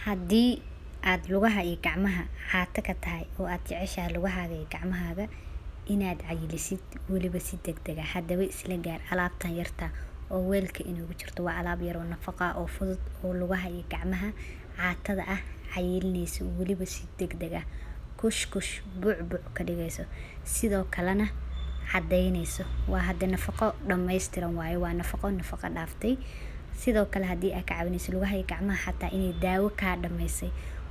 Haddii aad lugaha iyo gacmaha caata ka tahay oo aad jeceshahay lugahaaga iyo gacmahaaga inaad cayilisid weliba si degdeg ah, haddaba isla gaar alaabtan yarta oo weelka inoogu jirto. Waa alaab yar oo nafaqo ah oo fudud oo lugaha iyo gacmaha caatada ah cayilinayso weliba si degdeg ah, kush buuc ka dhigayso, sidoo kalena cadaynayso. Waa hadda nafaqo dhammaystiran waaye, waa nafaqo dhaaftay. Sidoo kale haddii aad ka caawinayso lugaha iyo gacmaha xataa inay daawo kaa dhamaysay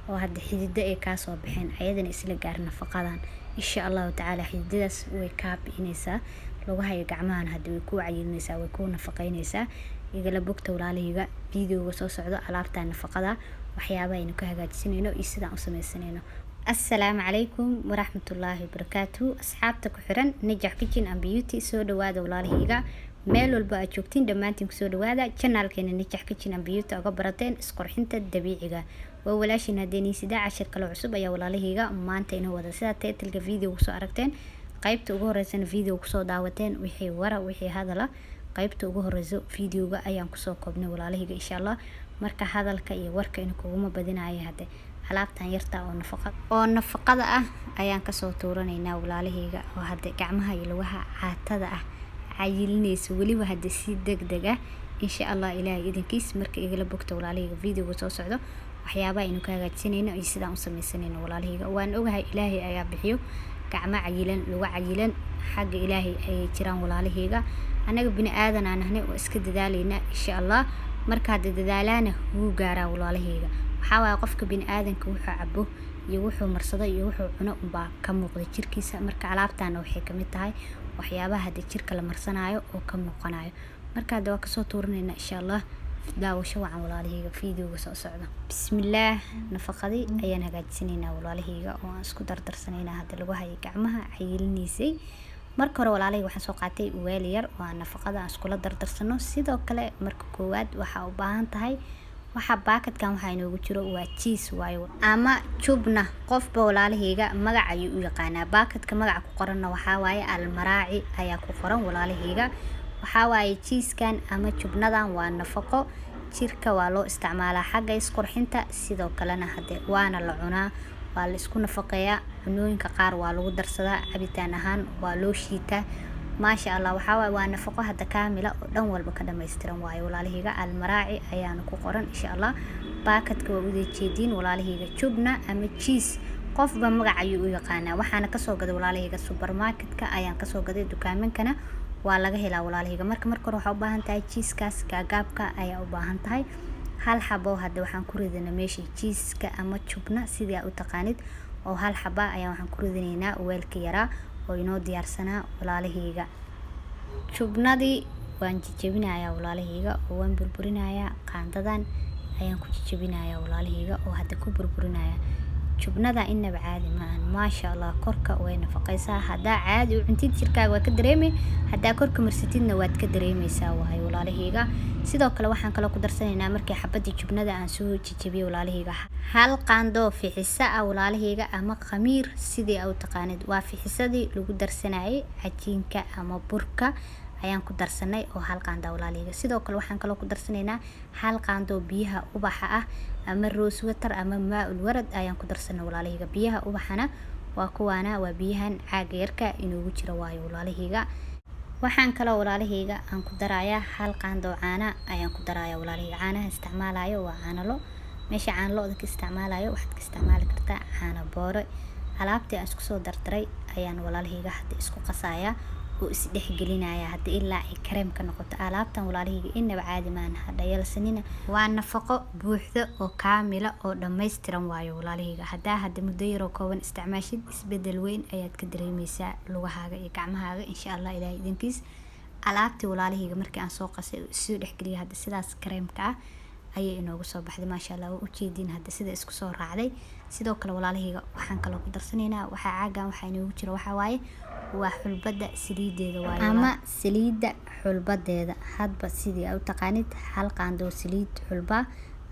oo hadda xididdo ay kaa soo baxeen, ayadana isla gaar nafaqadan insha allahu tacaala xididadaas way kaa bixinaysaa. lugaha iyo gacmahana hadda way kuu cayilinaysaa, way kuu nafaqaynaysaa. igala bogta walaalahayga videoga soo socdo alaabta nafaqada waxyaabaha aynu ka hagaajisanayno iyo sidaan u samaysanayno. Assalaamu calaykum waraxmatullaahi wabarakaatuh. asxaabta ku xiran Najax Kitchen and Beauty, soo dhawaada walaalahayga meel walba aad joogtiin dhammaantiin ku soo dhawaada channelkeena Najax Kitchen and Beauty uga barateen isqurxinta dabiiciga. waa walaashin hadeeni sida cashir kale cusub ayaa walaalahayga maanta inoo wada sida title-ka video soo aragteen qaybta ugu horeysana video ku soo daawateen wixii wixii hadala qaybta ugu horeyso videoga ayaan ku soo koobnay walaalahayga insha Allah. marka hadalka iyo warka in kuuma badinayo hadda alaabtan yarta oo nafaqada ah ayaan ka soo tuuranaynaa walaalahayga oo hadda gacmaha iyo lugaha caatada ah cayilinayso weliba hadda si degdeg ah insha Allah. ilaahay idinkiis marka igala bogta walaalahayga videoga soo socdo waxyaabaha aynu ka hagaajisanayno iyo sidaan u samaysanayno walaalahayga. waan ogahay ilaahay ayaa bixiyo gacmo cayilan lugu cayilan xagga ilaahay ay jiraan walaalahayga. anaga bini aadan aan nahnay oo iska dadaalayna insha Allah. marka hadda dadaalana wuu gaaraa walaalahayga. waxaa waaye qofka bini aadanka wuxuu cabo iyo wuxuu marsado iyo wuxuu cuno unbaa ka muuqda jirkiisa. marka alaabtaana waxay ka mid tahay waxyaabaha hadda jirka la marsanayo oo ka muuqanayo. marka hadda waa kasoo tuuranayna insha Allah. daawasho wacan walaalahayga videoga soo socda. bismillaah. nafaqadii ayaan hagaajisanaynaa walaalahayga oo aan isku dardarsanaynaa hadda lugaha iyo gacmaha cayilinaysay. marka hore walaalahayga waxaan soo qaatay weel yar oo aan nafaqada aan iskula dardarsano. sidoo kale marka koowaad waxaa u baahan tahay waxa baakadkan waxa inoogu jiro waa cheese waayo ama jubna. qofba walaalahayga magac ayuu u yaqaanaa. baakadka magaca ku qoranna waxaa waaye almaraaci ayaa ku qoran walaalahayga. waxaa waaye cheese-kan ama jubnadan waa nafaqo jirka waa loo isticmaalaa xagga isqurxinta. sidoo kalena hadde waana la cunaa, waa la isku nafaqeeyaa. cunooyinka qaar waa lagu darsadaa, cabitaan ahaan waa loo shiitaa. maasha Allah. waxaa waaye waa nafaqo hadda kaamila oo dhan walba ka dhammaystiran waaye walaalahayga. almaraaci ayaana ku qoran insha Allah. baakadka waa uda jeediin walaalahayga jubna ama cheese qofba magac ayuu u yaqaanaa. waxaana kasoo gaday walaalahayga supermarketka ayaan kasoo gaday, dukaamankana waa laga helaa walaalahayga. marka hore waxaa u baahan tahay cheese-kaas gaagaabka ayaa u baahan tahay hal xabo. hadda waxaan ku ridana meesha cheese-ka ama jubna sidii aad u taqaanid oo hal xaba ayaa waxaan ku ridanaynaa weelka yaraa oo inoo diyaarsanaa walaalahayga. jubnadii waan jajabinayaa walaalahayga oo waan burburinayaa. qaandadan ayaan ku jajabinayaa walaalahayga oo hadda ku burburinayaa. jubnada inaba caadi maahan maasha Allah. korka way nafaqaysaa. haddaa caadi u cuntid jirkaaga waa ka dareemay, haddaa korka marsatidna waad ka dareemaysaa waaye walaalahayga. sidoo kale waxaan kala ku darsanaynaa markii xabadii jubnada aan soo jajabiyay walaalahayga hal qaando fixisa ah walaalahayga ama khamiir sidii aad u taqaanid. waa fixisadii lagu darsanayay cajiinka ama burka ayaan ku darsanay oo hal qaando walaalahayga. sidoo kale waxaan kala ku darsanaynaa hal qaando biyaha ubaxa ah ama rose water ama maa'ul warad ayaan ku darsanay walaalahayga. biyaha ubaxana waa kuwaana waa biyahan caaga yarka inoogu jira waayo walaalahayga. waxaan kala walaalahayga aan ku darayaa hal qaando caana ayaan ku darayaa walaalahayga. caanaha isticmaalayo waa caano lo. meesha caano lo ka isticmaalayo waxaad ka isticmaali kartaa caano booro. alaabtii aan isku soo dardaray ayaan walaalahayga hadda isku qasayaa oo is dhexgelinaya hadda ilaa ay kareem ka noqoto. alaabtan walaalahayga inaba caadi maahan hadda yeelsanina. waa nafaqo buuxda oo kaamila oo dhammaystiran waayo walaalahayga. haddaa hadda muddo yar oo kooban isticmaashid isbedel weyn ayaad ka dareemaysaa lugahaaga iyo gacmahaaga insha Allah. ilaahay idinkiis alaabtii walaalahayga markii aan soo qasay oo soo dhexgeliyay hadda sidaas kareemka ah ayay inoogu soo baxday maasha Allah. waa u jeedin hadda sida isku soo raacday. sidoo kale walaalahayga waxaan kala ku darsanaynaa waxa caagan waxa inoogu jira waxa waaye waa xulbada saliideeda waaye ama saliida xulbadeeda hadba sidii aad u taqaanid. hal qaando saliid xulba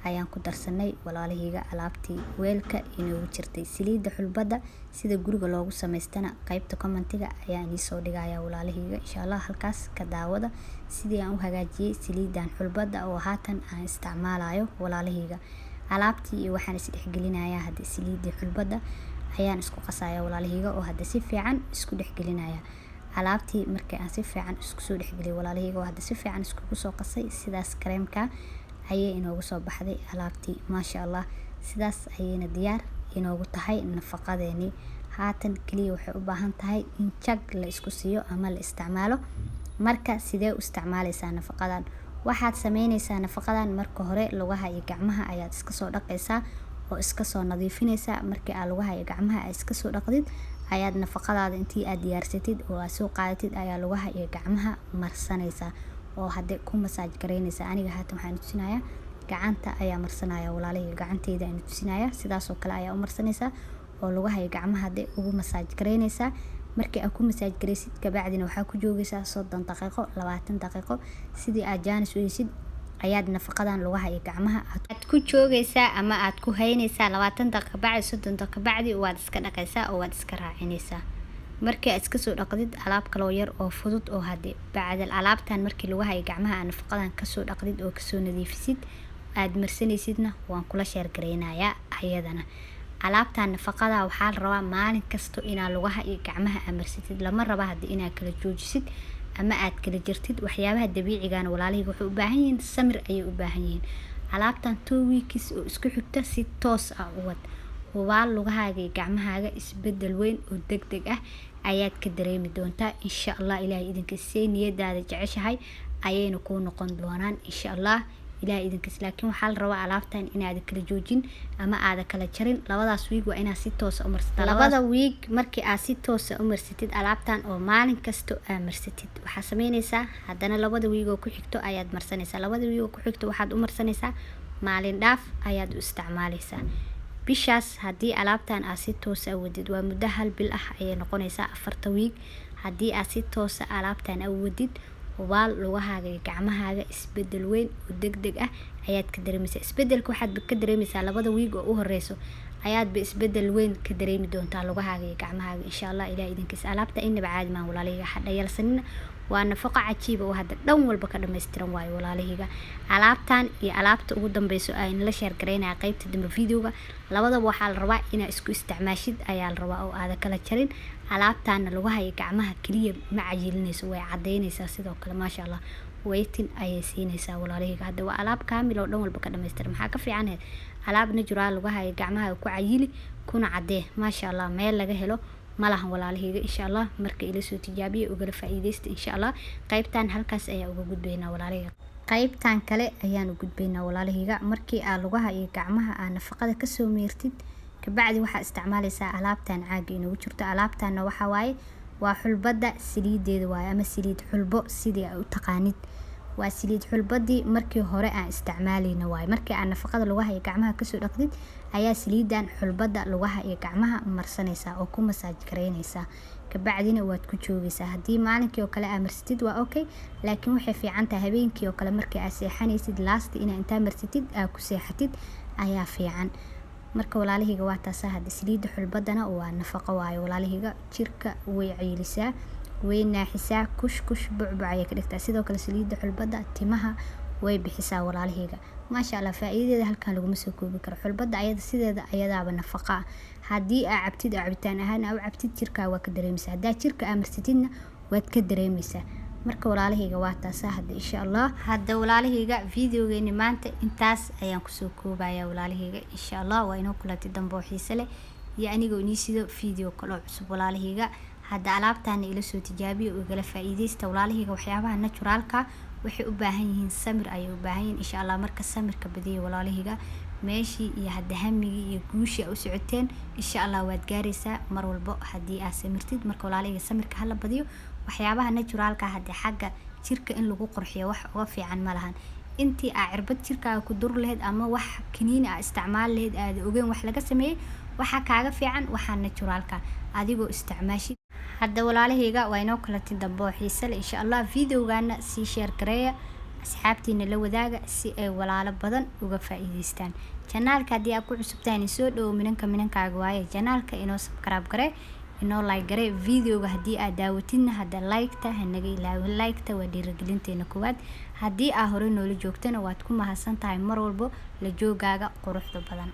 ayaan ku darsanay walaalahayga. alaabtii weelka inoogu jirtay saliida xulbada sida guriga loogu samaystana qaybta commentiga ayaan idin soo dhigayaa walaalahayga insha Allah. halkaas ka daawada sidii aan u hagaajiyay saliidan xulbada oo haatan aan isticmaalayo walaalahayga. alaabtii iyo waxaan isdhexgelinayaa hadda saliidii xulbada ayaan isku qasayaa walaalahayga oo hadda si fiican isku dhexgelinaya. alaabtii markii aan si fiican isku soo dhexgeliyay walaalahayga oo hadda si fiican iskugu soo qasay sidaas kareemka ayay inoogu soo baxday alaabtii maasha Allah. sidaas ayayna diyaar inoogu tahay nafaqadeeni. haatan kaliya waxay u baahan tahay in jag la isku siiyo ama la isticmaalo. marka sidee u isticmaalaysaa nafaqadan? waxaad sameynaysaa nafaqadan marka hore lugaha iyo gacmaha ayaad iska soo dhaqaysaa oo iska soo nadiifinaysaa. markii aad lugaha iyo gacmaha aad iska soo dhaqdid ayaad nafaqadaada intii aad diyaarsatid oo aad soo qaadatid ayaa lugaha iyo gacmaha marsanaysaa oo hadda ku masaaj gareynaysaa. aniga haatan waxaan tusinayaa gacanta ayaa marsanaya walaalahayga, gacanteyda ayaan tusinayaa. sidaas oo kale ayaa u marsanaysaa oo lugaha iyo gacmaha hadda ugu masaaj gareynaysaa. markii aad ku masaaj gareysid kabacdina waxaa ku joogaysaa 30 daqiiqo 20 daqiiqo sidii aad jaanis u heysid ayaad nafaqadan lugaha iyo gacmaha aad ku joogaysaa ama aad ku haynaysaa 20 daqiiqo bacdi 30 daqiiqo bacdi waad iska dhaqaysaa oo waad iska raacinaysaa. markii aad iska soo dhaqdid alaab kale oo yar oo fudud oo hadda bacdal alaabtan markii lugaha iyo gacmaha aad nafaqadan ka soo dhaqdid oo ka soo nadiifisid aad marsanaysidna waan kula sheer gareynayaa ayadana. alaabtan nafaqada waxaa la rabaa maalin kasto inaad lugaha iyo gacmaha amarsatid. lama raba hadii inaad kala joojisid ama aad kala jirtid. waxyaabaha dabiiciga ah walaalahayga waxay u baahan yihiin samir ayay u baahan yihiin. alaabtan 2 weeks oo isku xigta si toos ah u wad hubaal lugahaaga iyo gacmahaaga isbedel weyn oo degdeg ah ayaad ka dareemi doontaa insha Allah. ilaahay idinkiisa niyadaada jeceshahay ayayna ku noqon doonaan insha Allah ilaahay idinkiisa. laakiin waxaa la rabaa alaabtan inaad kala joojin ama aad kala jarin. labadaas week waa inaad si toos ah u marsataa. labada week markii aad si toos ah u marsatid alaabtan oo maalin kasto aad marsatid waxaa sameynaysaa haddana labada week oo ku xigto ayaad marsanaysaa. labada week oo ku xigto waxaad u marsanaysaa maalin dhaaf ayaad u isticmaalaysaa. bishaas haddii alaabtan aad si toos ah wadid waa muddo 1 bil ah ayay noqonaysaa 4 week. haddii aad si toos ah alaabtan u wadid hubaal lugahaaga iyo gacmahaaga isbedel weyn oo degdeg ah ayaad ka dareemaysaa. isbedelka waxaad ka dareemaysaa labada week oo u horeyso ayaad ba isbedel weyn ka dareemi doontaa lugahaaga iyo gacmahaaga insha Allah. ilaahay idinkiisa alaabta inaba caadi ma walaalahayga hadda yalsanina waa nafaqo cajiib oo hadda dhan walba ka dhameystiran waayo walaalahayga. alaabtan iyo alaabta ugu dambayso ayaan la sheer gareynaa qaybta dambe videoga. labadaba waxaa la rabaa inaad isku isticmaashid ayaa la rabaa oo aad kala jarin. alaabtan lugaha iyo gacmaha kaliya ma cayilinayso way cadeynaysaa sidoo kale maasha Allah weytin ayay siinaysaa walaalahayga. hadda waa alaab kaamil oo dhan walba ka dhameystiran. maxaa ka fiican alaab natural lugaha iyo gacmaha ku cayili kuna cadee maasha Allah meel laga helo malahan walaalahayga insha Allah. marka ila soo tijaabiyo uga faa'iideysta insha Allah. qaybtan halkaas ayaa uga gudbeynaa walaalahayga. qaybtan kale ayaan u gudbeynaa walaalahayga. markii aad lugaha iyo gacmaha aad nafaqada ka soo meertid kabacdi waxaa isticmaalaysaa alaabtan caaga inoogu jirto. alaabtanna waxaa waaye waa xulbada saliideeda waaye ama saliid xulbo sidii aad u taqaanid. waa saliid xulbadii markii hore aan isticmaalayna waaye. markii aad nafaqada lugaha iyo gacmaha ka soo dhaqdid ayaa saliidan xulbada lugaha iyo gacmaha marsanaysaa oo ku masaaj gareynaysaa. kabacdina waad ku joogaysaa. haddii maalinkii oo kale aad marsatid waa okay, laakiin waxay fiican tahay habeenkii oo kale markii aad seexanaysid last inaad intaa marsatid aad ku seexatid ayaa fiican. marka walaalahayga waa taasa hadda saliida xulbadana waa nafaqo waayo walaalahayga. jirka way cayilisaa way naaxisaa kush bucbuc ayay ka dhigtaa. sidoo kale saliida xulbada timaha way bixisaa walaalahayga maasha Allah. faa'iidadeeda halkan laguma soo koobi karo. xulbada ayada sideeda ayadaaba nafaqo. haddii aad cabtid cabitaan ahaan aad cabtid jirka waa ka dareemaysaa. haddii jirka aad marsatidna waad ka dareemaysaa. marka walaalahayga waa taasa hadda insha Allah. hadda walaalahayga videogeeni maanta intaas ayaan ku soo koobayaa walaalahayga insha Allah. waa inoo kulati dambo xiiso leh iyo anigoo inii sido video kale oo cusub walaalahayga. hadda alaabtan ila soo tijaabiyo oo igala faa'iideysta walaalahayga. waxyaabaha naturalka waxay u baahan yihiin samir ayay u baahan yihiin insha Allah. marka samirka badiyo walaalahayga meeshii iyo hadda hamigii iyo guushii u socoteen insha Allah waad gaaraysaa mar walba haddii aad samirtid. marka walaalahayga samirka hala badiyo. waxyaabaha naturalka hadda xagga jirka in lagu qurxiyo wax uga fiican ma lahan. intii aad cirbad jirkaaga ku dur lahayd ama wax kiniini aad isticmaal lahayd aad ogeyn wax laga sameeyay waxa kaaga fiican waxa naturalka adigoo isticmaashid. hadda walaalahayga waa inoo kulati dambo xiiso leh insha Allah. videogana si share gareeya asxaabtiina la wadaaga si ay walaalo badan uga faa'iideystaan. channelka haddii aad ku cusubtahay soo dhawo minankaaga waaye channelka inoo subscribe garee inoo like garee videoga haddii aad daawatidna hadda like-ta hanaga ilaawin like-ta waa dhiirigelinteena koowaad haddii aad hore noola joogtana waad ku mahadsantahay mar walbo la joogaaga quruxda badan.